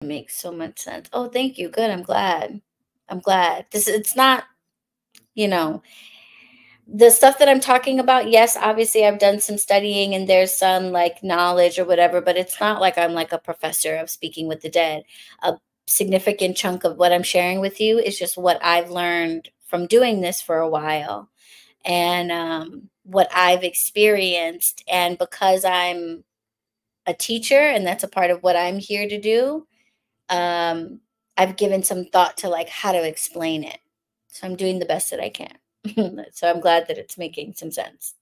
Makes so much sense. Oh, thank you. Good. I'm glad. I'm glad. It's not, you know, the stuff that I'm talking about. Yes, obviously I've done some studying and there's some like knowledge or whatever, but it's not like I'm like a professor of speaking with the dead. A significant chunk of what I'm sharing with you is just what I've learned from doing this for a while, and what I've experienced. And because I'm a teacher and that's a part of what I'm here to do, um, I've given some thought to like how to explain it. So I'm doing the best that I can. So I'm glad that it's making some sense.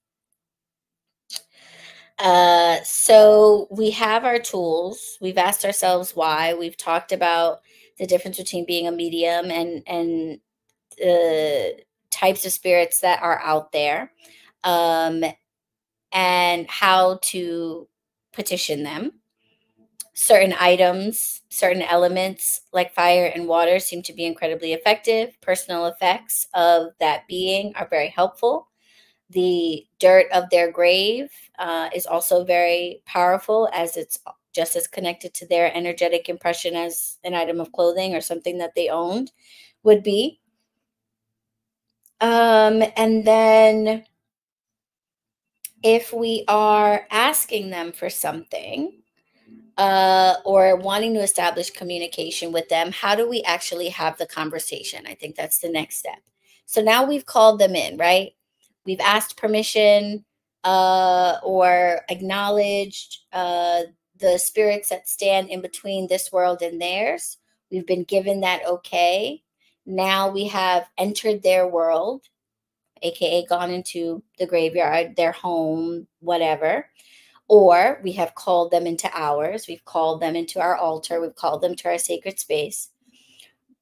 So we have our tools. We've asked ourselves why. We've talked about the difference between being a medium and the types of spirits that are out there, um, and how to petition them. Certain items, certain elements like fire and water seem to be incredibly effective. Personal effects of that being are very helpful. The dirt of their grave is also very powerful, as it's just as connected to their energetic impression as an item of clothing or something that they owned would be. And then if we are asking them for something, or wanting to establish communication with them, how do we actually have the conversation? I think that's the next step. So now we've called them in, right? We've asked permission, or acknowledged the spirits that stand in between this world and theirs. We've been given that okay. Now we have entered their world, aka gone into the graveyard, their home, whatever. Or we have called them into ours. We've called them into our altar. We've called them to our sacred space.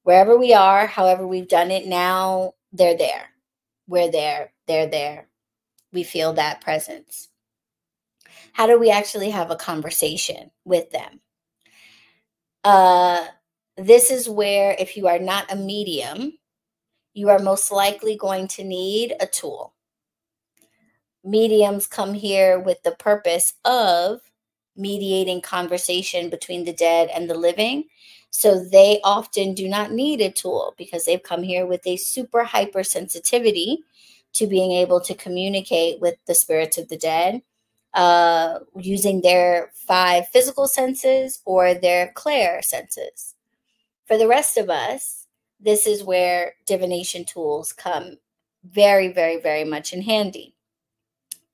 Wherever we are, however we've done it, now they're there. We're there. They're there. We feel that presence. How do we actually have a conversation with them? This is where, if you are not a medium, you are most likely going to need a tool. Mediums come here with the purpose of mediating conversation between the dead and the living. So they often do not need a tool because they've come here with a super hypersensitivity to being able to communicate with the spirits of the dead, using their 5 physical senses or their clair senses. For the rest of us, this is where divination tools come very, very, very much in handy.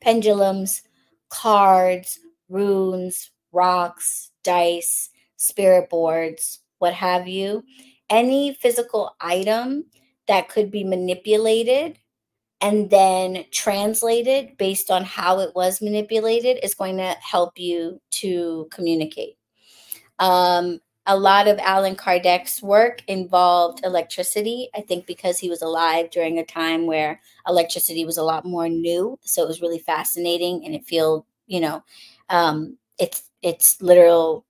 Pendulums, cards, runes, rocks, dice, spirit boards, what have you. Any physical item that could be manipulated and then translated based on how it was manipulated is going to help you to communicate. A lot of Allan Kardec's work involved electricity, I think because he was alive during a time where electricity was a lot more new. So it was really fascinating, and it feel, it's literal,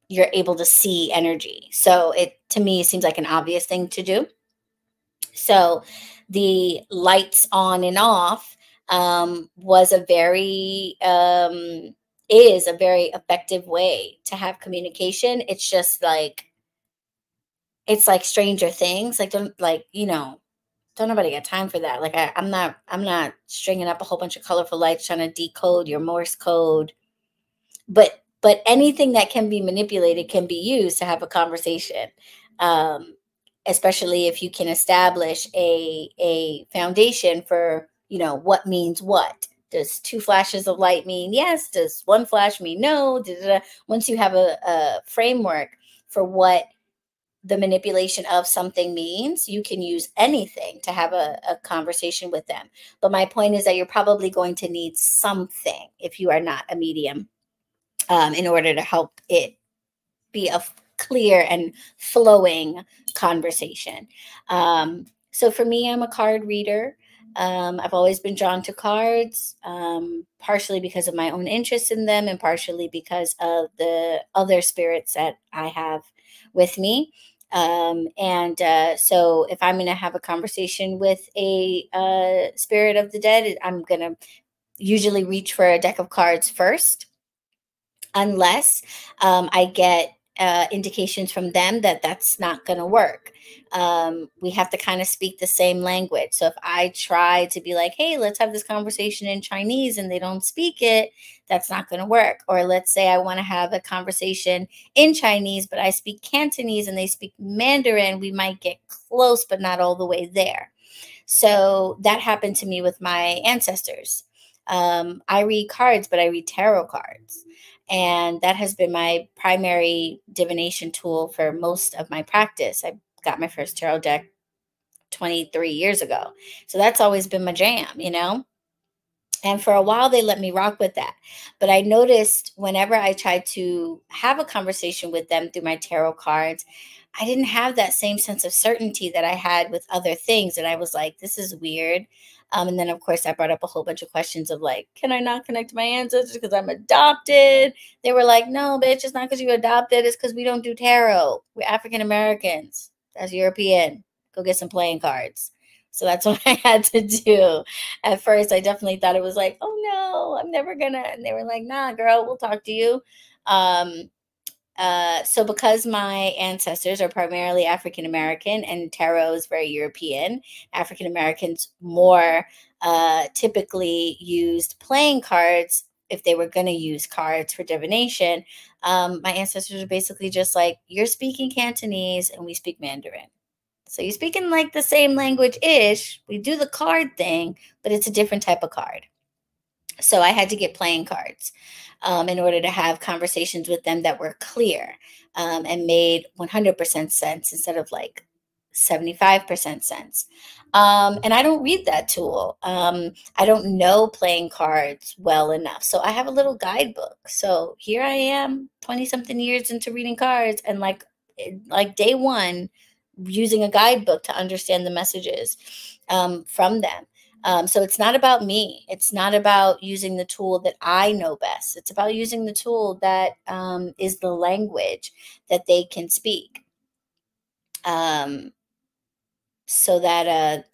you're able to see energy. So it, to me, seems like an obvious thing to do. So the lights on and off was a very is a very effective way to have communication. It's just like, it's like Stranger Things. Like, don't nobody got time for that. Like, I'm not stringing up a whole bunch of colorful lights trying to decode your Morse code. But anything that can be manipulated can be used to have a conversation. Especially if you can establish a foundation for, what means what. Does 2 flashes of light mean yes? Does 1 flash mean no? Once you have a framework for what the manipulation of something means, you can use anything to have a conversation with them. But my point is that you're probably going to need something if you are not a medium, in order to help it be a clear and flowing conversation. So for me, I'm a card reader. I've always been drawn to cards, partially because of my own interest in them and partially because of the other spirits that I have with me. So if I'm going to have a conversation with a spirit of the dead, I'm going to usually reach for a deck of cards first, unless I get indications from them that that's not going to work. We have to kind of speak the same language. So if I try to be like, hey, let's have this conversation in Chinese and they don't speak it, that's not going to work. Or let's say I want to have a conversation in Chinese, but I speak Cantonese and they speak Mandarin, we might get close, but not all the way there. So that happened to me with my ancestors. I read cards, but I read tarot cards. And that has been my primary divination tool for most of my practice. I got my first tarot deck 23 years ago. So that's always been my jam, you know? And for a while, they let me rock with that. But I noticed whenever I tried to have a conversation with them through my tarot cards, I didn't have that same sense of certainty that I had with other things. And I was like, this is weird. And then, of course, I brought up a whole bunch of questions of like, can I not connect to my ancestors because I'm adopted? They were like, no, bitch, it's not because you're adopted. It's because we don't do tarot. We're African Americans. That's European. Go get some playing cards. So that's what I had to do. At first, I definitely thought it was like, oh no, I'm never gonna. And they were like, nah, girl, we'll talk to you. So because my ancestors are primarily African American and tarot is very European, African Americans more typically used playing cards if they were going to use cards for divination. My ancestors are basically just like, you're speaking Cantonese and we speak Mandarin. So you're speaking like the same language-ish. We do the card thing, but it's a different type of card. So I had to get playing cards in order to have conversations with them that were clear and made 100% sense instead of like 75% sense. And I don't read that tool. I don't know playing cards well enough. So I have a little guidebook. So here I am, 20 something years into reading cards and like day one, using a guidebook to understand the messages from them. So it's not about me. It's not about using the tool that I know best. It's about using the tool that is the language that they can speak. So that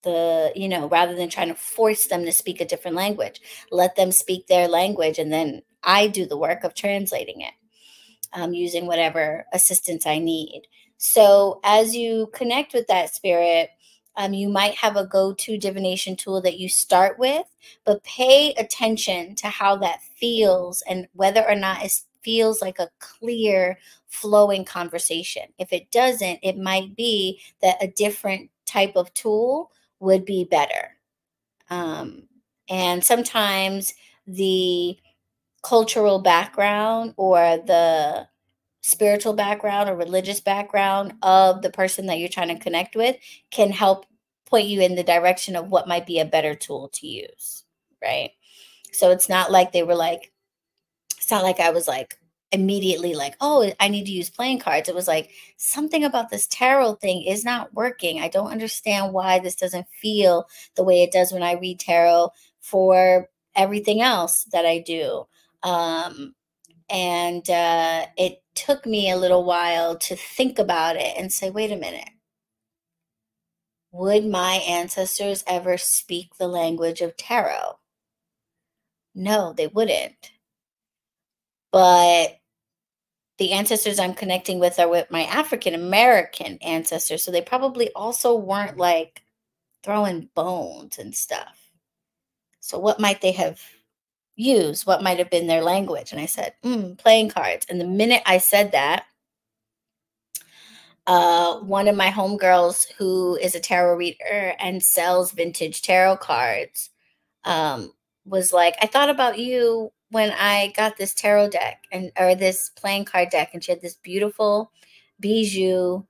rather than trying to force them to speak a different language, let them speak their language, and then I do the work of translating it using whatever assistance I need. So as you connect with that spirit, you might have a go-to divination tool that you start with, but pay attention to how that feels and whether or not it feels like a clear, flowing conversation. If it doesn't, it might be that a different type of tool would be better. And sometimes the cultural background or the spiritual background or religious background of the person that you're trying to connect with can help point you in the direction of what might be a better tool to use, right? So it's not like it's not like I was like immediately like, oh, I need to use playing cards. It was like something about this tarot thing is not working. I don't understand why this doesn't feel the way it does when I read tarot for everything else that I do. And it took me a little while to think about it and say, wait a minute. Would my ancestors ever speak the language of tarot? No, they wouldn't. But the ancestors I'm connecting with are with my African American ancestors. So they probably also weren't like throwing bones and stuff. So what might they have used? What might have been their language? And I said, playing cards. And the minute I said that, one of my homegirls who is a tarot reader and sells vintage tarot cards was like, I thought about you when I got this tarot deck or this playing card deck. And she had this beautiful bijou,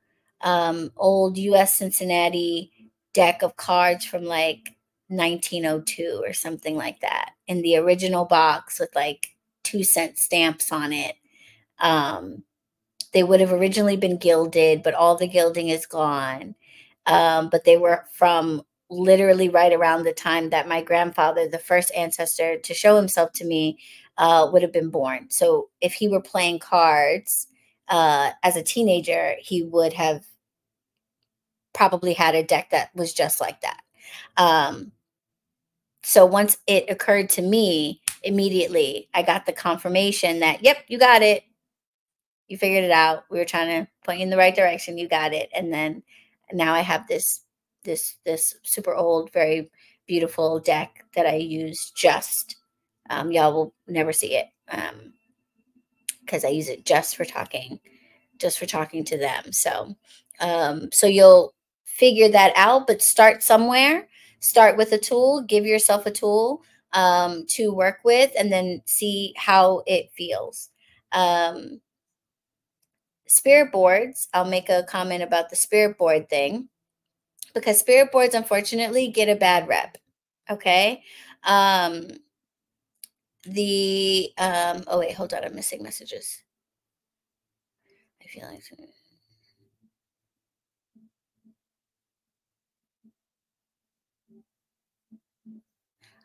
old US Cincinnati deck of cards from like 1902 or something like that in the original box with like 2-cent stamps on it. They would have originally been gilded, but all the gilding is gone. But they were from literally right around the time that my grandfather, the first ancestor to show himself to me, would have been born. So if he were playing cards as a teenager, he would have probably had a deck that was just like that. So once it occurred to me, immediately I got the confirmation that, yep, you got it. You figured it out. We were trying to point you in the right direction. You got it. And then now I have this super old, very beautiful deck that I use just, y'all will never see it. Because I use it just for talking to them. So, so you'll figure that out, but start somewhere. Start with a tool. Give yourself a tool to work with, and then see how it feels. Spirit boards. I'll make a comment about the spirit board thing, because spirit boards, unfortunately, get a bad rep. Okay. Oh wait, hold on. I'm missing messages. I feel like.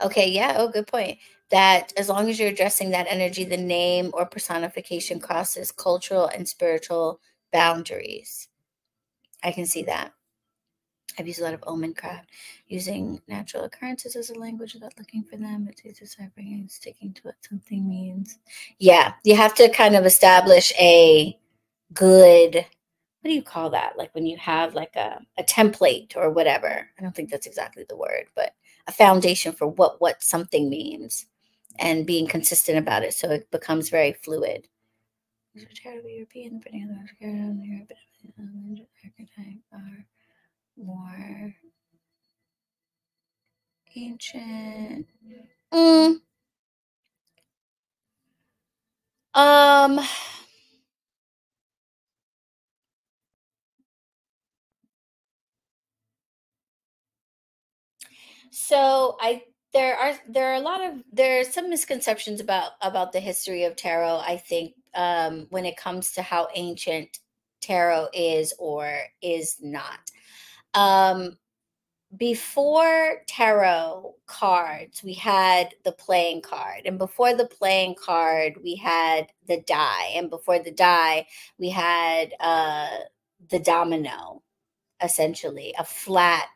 Okay, yeah. Oh, good point. That as long as you're addressing that energy, the name or personification crosses cultural and spiritual boundaries. I can see that. I've used a lot of omen craft, using natural occurrences as a language without looking for them. It's deciphering and sticking to what something means. Yeah, you have to kind of establish a good, what do you call that? Like when you have like a template or whatever. I don't think that's exactly the word, but a foundation for what something means, and being consistent about it so it becomes very fluid. European, archetype are more ancient. Um, so there are some misconceptions about the history of tarot. I think when it comes to how ancient tarot is or is not. Before tarot cards, we had the playing card, and before the playing card, we had the die, and before the die, we had the domino, essentially a flat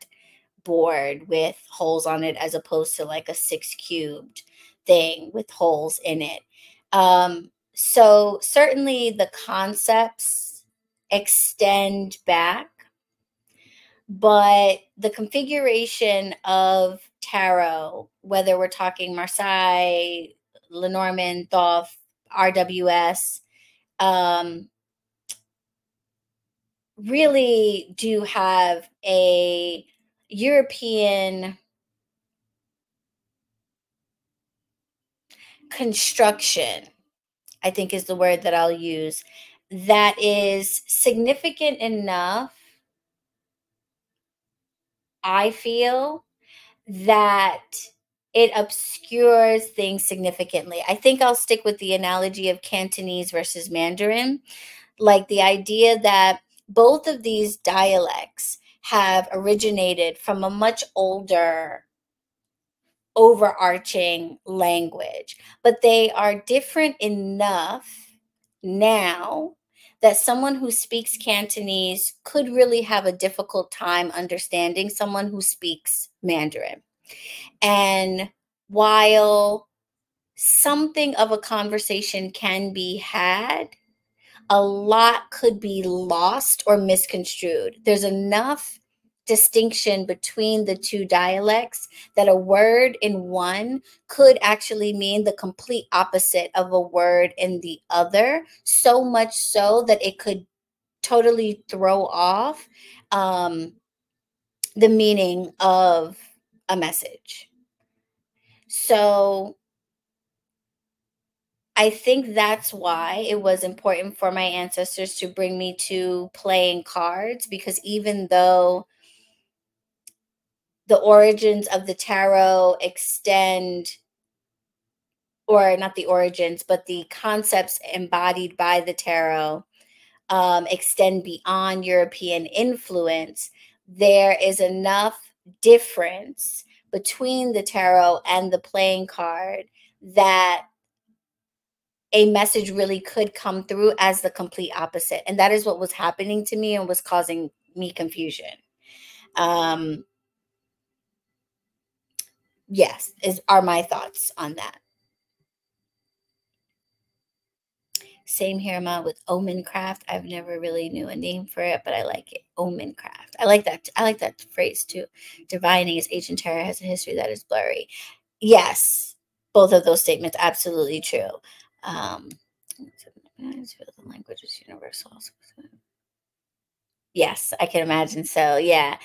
board with holes on it, as opposed to like a six cubed thing with holes in it. So certainly the concepts extend back, but the configuration of tarot, whether we're talking Marseille, Lenormand, Thoth, RWS, really do have a European construction, I think is the word that I'll use, that is significant enough, I feel, that it obscures things significantly. I think I'll stick with the analogy of Cantonese versus Mandarin, like the idea that both of these dialects have originated from a much older overarching language, but they are different enough now that someone who speaks Cantonese could really have a difficult time understanding someone who speaks Mandarin. And while something of a conversation can be had, a lot could be lost or misconstrued. There's enough distinction between the two dialects that a word in one could actually mean the complete opposite of a word in the other, so much so that it could totally throw off the meaning of a message. So I think that's why it was important for my ancestors to bring me to playing cards, because even though the origins of the tarot extend, or not the origins, but the concepts embodied by the tarot extend beyond European influence, there is enough difference between the tarot and the playing card that a message really could come through as the complete opposite. And that is what was happening to me and was causing me confusion. Are my thoughts on that. Same here, Ma, with omen craft. I've never really knew a name for it, but I like it. Omen craft. I like that. I like that phrase too. Divining is ancient terror has a history that is blurry. Yes, both of those statements absolutely true. Um, the language is universal. Yes, I can imagine so, yeah.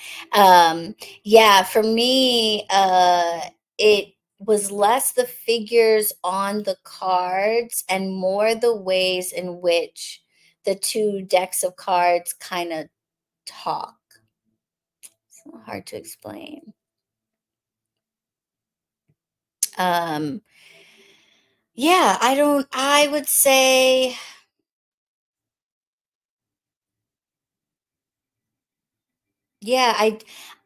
Yeah, for me, it was less the figures on the cards and more the ways in which the 2 decks of cards kinda talk. It's a little hard to explain. Um, yeah, I would say yeah,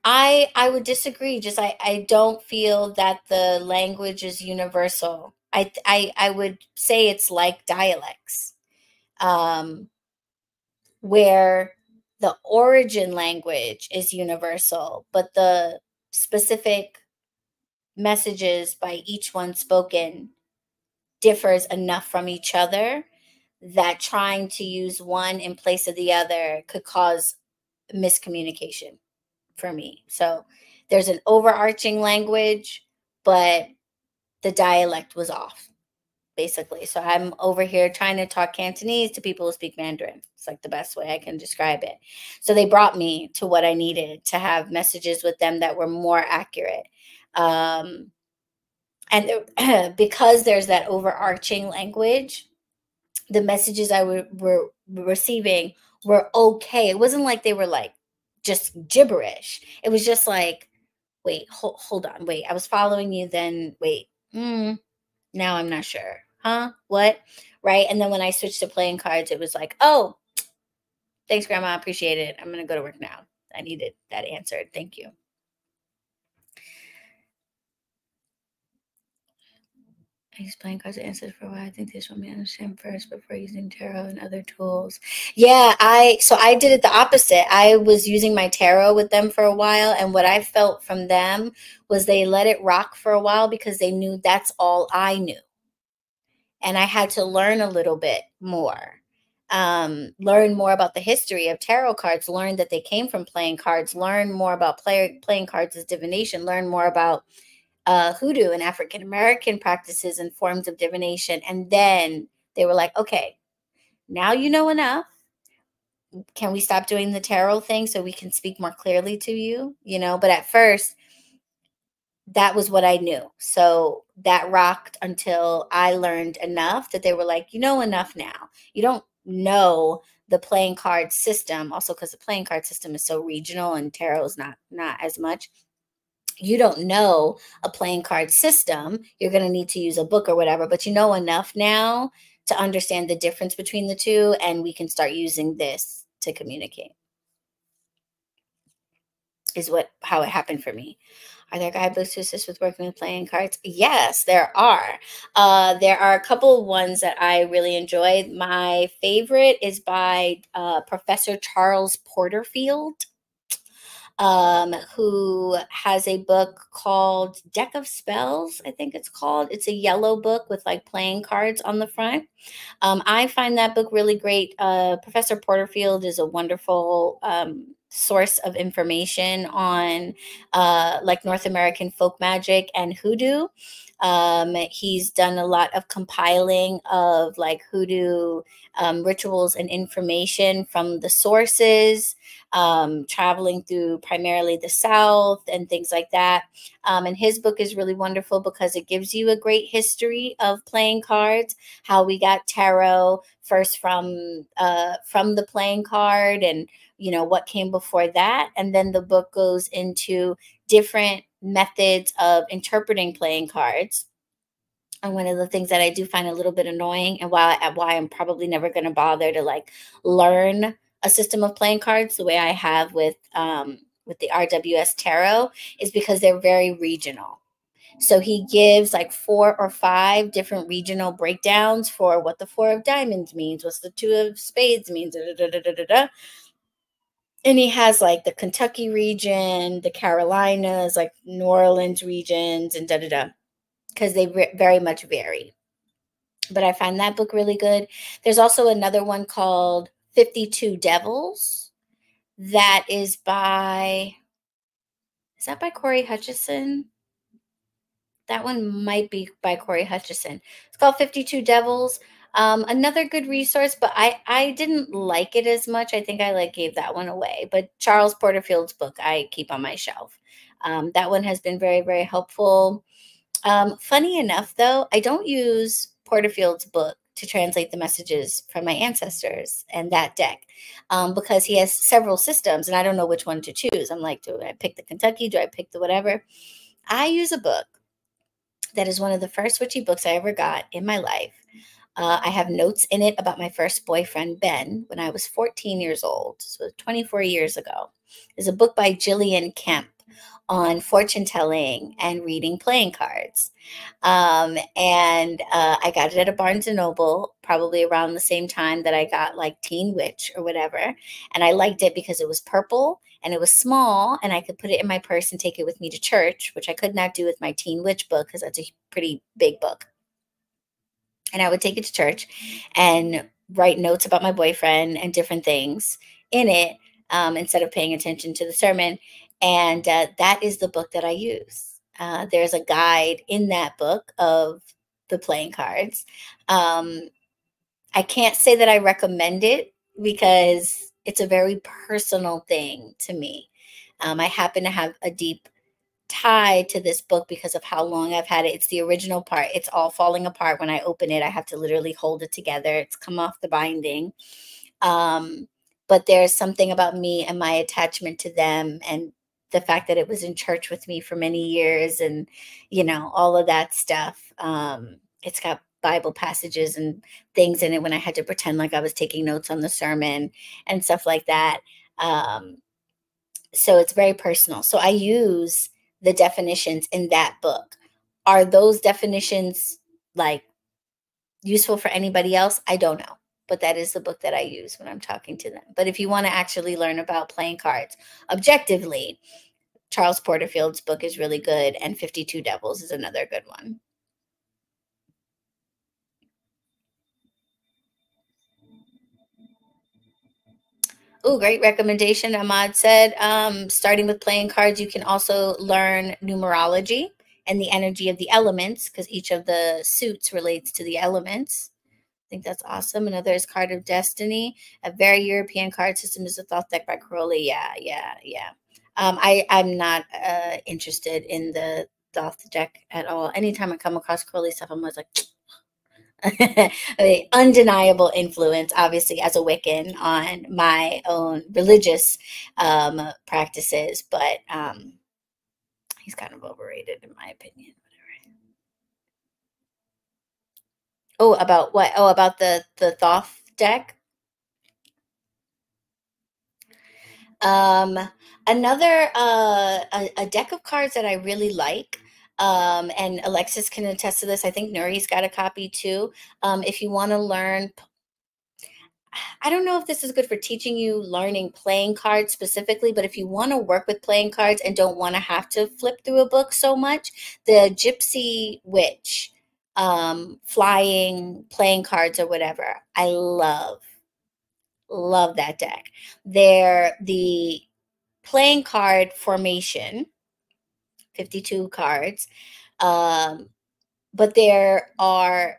I would disagree. Just I don't feel that the language is universal. I would say it's like dialects, um, where the origin language is universal, but the specific messages by each one spoken differs enough from each other that trying to use one in place of the other could cause miscommunication for me. So there's an overarching language, but the dialect was off, basically. So I'm over here trying to talk Cantonese to people who speak Mandarin. It's like the best way I can describe it. So they brought me to what I needed to have messages with them that were more accurate. Um, because there's that overarching language, the messages were receiving were okay. It wasn't like they were like just gibberish. It was just like, wait, hold on, wait. I was following you, then wait. Now I'm not sure. Huh? What? Right? And then when I switched to playing cards, it was like, oh, thanks, Grandma. Appreciate it. I'm gonna go to work now. I needed that answered. Thank you. I use playing cards and answers for a while. I think this will me understand first before using tarot and other tools. Yeah, I did it the opposite. I was using my tarot with them for a while, and what I felt from them was they let it rock for a while because they knew that's all I knew. And I had to learn a little bit more. Learn more about the history of tarot cards, learn that they came from playing cards, learn more about playing cards as divination, learn more about hoodoo and African American practices and forms of divination. And then they were like, okay, now you know enough. Can we stop doing the tarot thing so we can speak more clearly to you? But at first, that was what I knew. So that rocked until I learned enough that they were like, you know enough now. You don't know the playing card system, also because the playing card system is so regional and tarot is not as much. You don't know a playing card system. You're going to need to use a book or whatever, but you know enough now to understand the difference between the two, and we can start using this to communicate. Is how it happened for me. Are there guidebooks to assist with working with playing cards? Yes, there are. There are a couple of ones that I really enjoyed. My favorite is by Professor Charles Porterfield, who has a book called Deck of Spells, I think it's called. It's a yellow book with like playing cards on the front. I find that book really great. Professor Porterfield is a wonderful source of information on like North American folk magic and hoodoo. He's done a lot of compiling of like hoodoo rituals and information from the sources, traveling through primarily the South and things like that. And his book is really wonderful because it gives you a great history of playing cards, how we got tarot first from the playing card, and what came before that. And then the book goes into different methods of interpreting playing cards. And one of the things that I do find a little bit annoying, and why I'm probably never going to bother to like learn a system of playing cards the way I have with the RWS tarot, is because they're very regional. So he gives like 4 or 5 different regional breakdowns for what the 4 of diamonds means, what's the 2 of spades means, da, da, da, da, da, da. And he has like the Kentucky region, the Carolinas, like New Orleans regions, and da da da, because they very much vary. but I find that book really good. There's also another one called 52 Devils that is that by Corey Hutchison? That one might be by Corey Hutchison. It's called 52 Devils. Another good resource, but I didn't like it as much. I think I gave that one away. But Charles Porterfield's book I keep on my shelf. That one has been very, very helpful. Funny enough, though, I don't use Porterfield's book to translate the messages from my ancestors and that deck because he has several systems and I don't know which one to choose. I'm like, do I pick the Kentucky? Do I pick the whatever? I use a book that is one of the first witchy books I ever got in my life. I have notes in it about my first boyfriend, Ben, when I was 14 years old, so 24 years ago. There's a book by Jillian Kemp on fortune telling and reading playing cards. And I got it at a Barnes and Noble, probably around the same time that I got Teen Witch or whatever. And I liked it because it was purple and it was small and I could put it in my purse and take it with me to church, which I could not do with my Teen Witch book because that's a pretty big book. And I would take it to church and write notes about my boyfriend and different things in it instead of paying attention to the sermon. And that is the book that I use. There's a guide in that book of the playing cards. I can't say that I recommend it because it's a very personal thing to me. I happen to have a deep tie to this book because of how long I've had it. It's the original part. It's all falling apart when I open it. I have to literally hold it together. It's come off the binding. But there's something about me and my attachment to them and the fact that it was in church with me for many years and, all of that stuff. It's got Bible passages and things in it when I had to pretend like I was taking notes on the sermon and stuff like that. So it's very personal. So I use the definitions in that book. Are those definitions useful for anybody else? I don't know. But that is the book that I use when I'm talking to them. But if you want to actually learn about playing cards objectively, Charles Porterfield's book is really good, and 52 Devils is another good one. Oh, great recommendation. Ahmad said, starting with playing cards, you can also learn numerology and the energy of the elements because each of the suits relates to the elements. I think that's awesome. Another is Card of Destiny. A very European card system is a Thoth deck by Crowley. Yeah. I'm not interested in the Thoth deck at all. Anytime I come across Crowley stuff, I'm always like, undeniable influence, obviously, as a Wiccan on my own religious practices, but he's kind of overrated in my opinion. Oh, about what? Oh, about the Thoth deck. Another a deck of cards that I really like. And Alexis can attest to this. I think Nuri's got a copy too. If you want to learn, I don't know if this is good for teaching you learning playing cards specifically, but if you want to work with playing cards and don't want to have to flip through a book so much, the Gypsy Witch flying playing cards or whatever, I love that deck. They're the playing card formation, 52 cards, but there are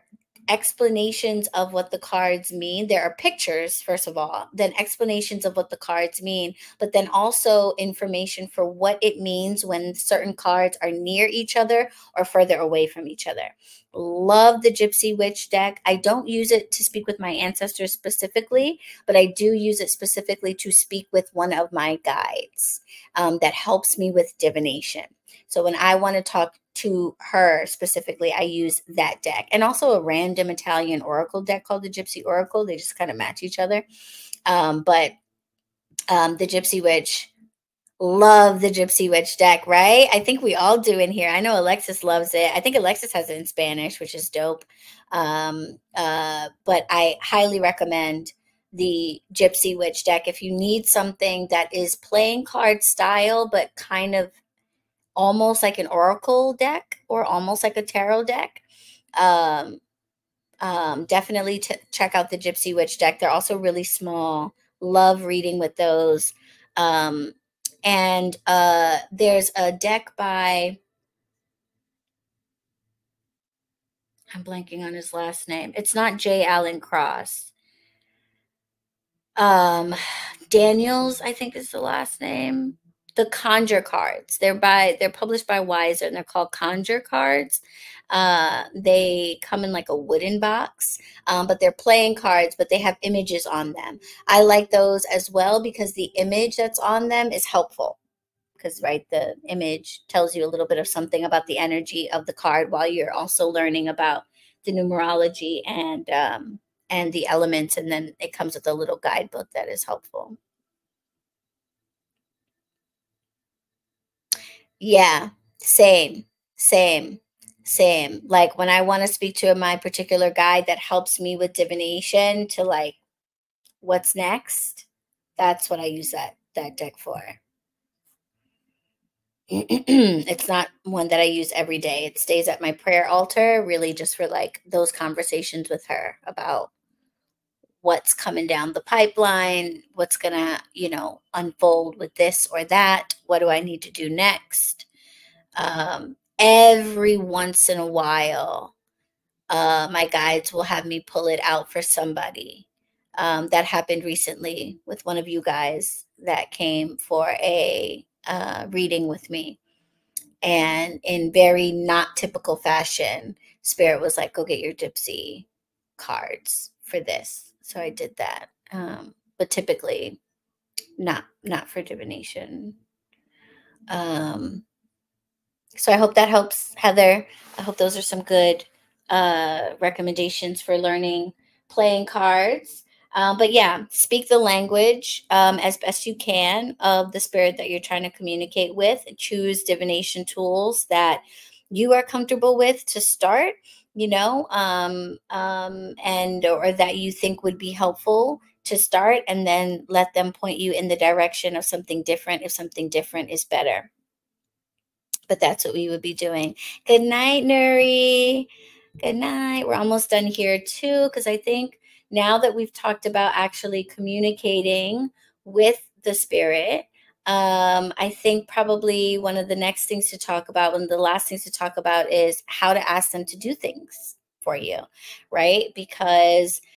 explanations of what the cards mean. There are pictures, first of all, then explanations of what the cards mean, but then also information for what it means when certain cards are near each other or further away from each other. Love the Gypsy Witch deck. I don't use it to speak with my ancestors specifically, but I do use it specifically to speak with one of my guides that helps me with divination. So when I want to talk to her specifically, I use that deck. And also a random Italian oracle deck called the Gypsy Oracle. They just kind of match each other. But the Gypsy Witch, love the Gypsy Witch deck, right? I think we all do in here. I know Alexis loves it. I think Alexis has it in Spanish, which is dope. But I highly recommend the Gypsy Witch deck if you need something that is playing card style, but kind of almost like an oracle deck or almost like a tarot deck. Definitely check out the Gypsy Witch deck. They're also really small. Love reading with those. Um, and there's a deck by, I'm blanking on his last name. It's not J. Allen Cross. Um, Daniels, I think is the last name. The Conjure cards. They're published by Wiser, and they're called Conjure cards. They come in like a wooden box, but they're playing cards, but they have images on them. I like those as well because the image that's on them is helpful. Because, right, the image tells you a little bit of something about the energy of the card while you're also learning about the numerology and the elements, and then it comes with a little guidebook that is helpful. Yeah, same, same, same. Like when I want to speak to my particular guide that helps me with divination to like what's next, that's what I use that deck for. It's not one that I use every day. It stays at my prayer altar, really just for like those conversations with her about what's coming down the pipeline, what's going to, unfold with this or that. What do I need to do next? Every once in a while, my guides will have me pull it out for somebody. That happened recently with one of you guys that came for a reading with me. And in very not typical fashion, Spirit was like, go get your gypsy cards for this. So I did that. But typically not for divination. So I hope that helps, Heather. I hope those are some good recommendations for learning playing cards. But yeah, speak the language as best you can of the spirit that you're trying to communicate with. Choose divination tools that you are comfortable with to start, and or that you think would be helpful to start, and then let them point you in the direction of something different if something different is better. But that's what we would be doing. Good night, Nuri. Good night. We're almost done here too, because I think now that we've talked about actually communicating with the spirit, I think probably one of the next things to talk about, one of the last things to talk about is how to ask them to do things for you, right? Because